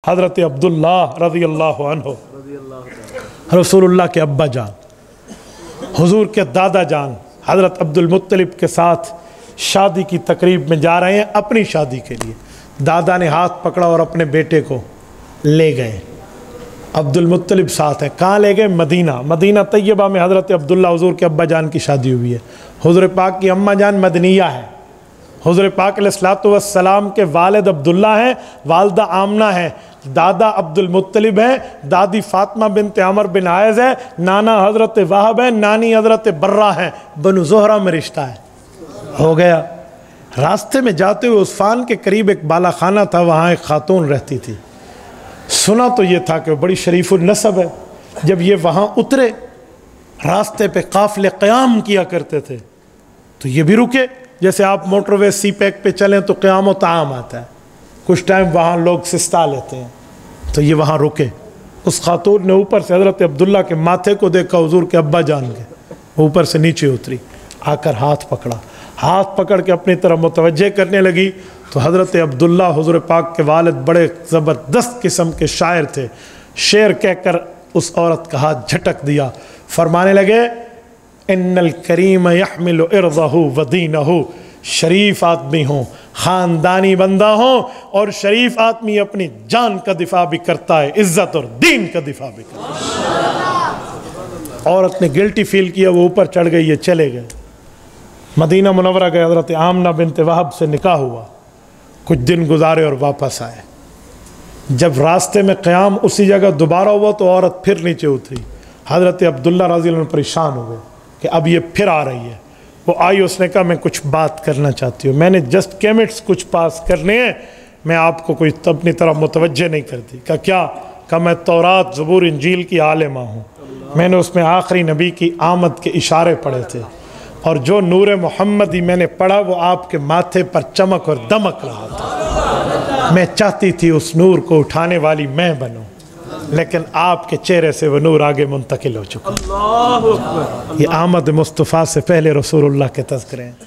हज़रत अब्दुल्ला रज़ी अल्लाह अन्हु, रसूलुल्लाह के अब्बा जान, हुजूर के दादा जान हज़रत अब्दुल मुत्तलिब के साथ शादी की तकरीब में जा रहे हैं अपनी शादी के लिए। दादा ने हाथ पकड़ा और अपने बेटे को ले गए। अब्दुल मुत्तलिब साथ है। कहाँ ले गए? मदीना। मदीना तैयबा में हज़रत अब्दुल्ला हुजूर के अब्बा जान की शादी हुई है। हुजूर पाक की अम्मा जान मदनिया है। हुजूर पाक अलैहिस्सलातु वस्सलाम के वालिद अब्दुल्ला हैं, वालदा आमना है, दादा अब्दुल मुत्तलिब है, दादी फातिमा बिनते अमर बिन आयज़ है, नाना हज़रत वाहब है, नानी हज़रत बर्रा है। बनु ज़ोहरा में रिश्ता है। हो गया। रास्ते में जाते हुए उस्फान के करीब एक बाला खाना था, वहाँ एक खातून रहती थी। सुना तो ये था कि बड़ी शरीफुल नसब है। जब ये वहाँ उतरे, रास्ते पे काफ़िले क़याम किया करते थे, तो ये भी रुके। जैसे आप मोटरवे सी पैक पे चलें तो क़याम व ताम आता है, कुछ टाइम वहाँ लोग सिस्ता लेते हैं, तो ये वहाँ रुके। उस खातून ने ऊपर से हज़रत अब्दुल्ला के माथे को देखा, हुजूर के अब्बा जान के, ऊपर से नीचे उतरी, आकर हाथ पकड़ा, हाथ पकड़ के अपनी तरफ मुतवज्जे करने लगी। तो हज़रत अब्दुल्ला हुजूर पाक के वालिद बड़े ज़बरदस्त किस्म के शायर थे। शेर कहकर उस औरत का हाथ झटक दिया, फरमाने लगे, इन्नल करीम यहमिलु इर्ज़हु व दीनहु, शरीफ आदमी हो, ख़ानदानी बंदा हो, और शरीफ आदमी अपनी जान का दिफा भी करता है, इज़्ज़त और दीन का दिफा भी करता है। औरत ने गिल्टी फील किया, वो ऊपर चढ़ गई, ये चले गए। मदीना मुनव्वरा गए, हज़रत आमना बिनते वहब से निकाह हुआ, कुछ दिन गुजारे और वापस आए। जब रास्ते में क़याम उसी जगह दोबारा हुआ तो औरत फिर नीचे उतरी। हज़रत अब्दुल्ला रज़ी अल्लाह अन्हु परेशान हो गए कि अब ये फिर आ रही है। वो आई, उसने कहा मैं कुछ बात करना चाहती हूँ, मैंने जस्ट केमिट्स कुछ पास करने हैं, मैं आपको कोई अपनी तरफ मुतवज्जे नहीं करती। कहा क्या? कहा मैं तौरात ज़बूर इंजील की आलिमा हूँ, मैंने उसमें आखिरी नबी की आमद के इशारे पढ़े थे, और जो नूर मोहम्मदी मैंने पढ़ा वो आपके माथे पर चमक और दमक रहा था। मैं चाहती थी उस नूर को उठाने वाली मैं बनूं, लेकिन आपके चेहरे से वो नूर आगे मुंतकिल हो चुका। ये आमद मुस्तफ़ा से पहले रसूलुल्लाह के तज़किरे हैं।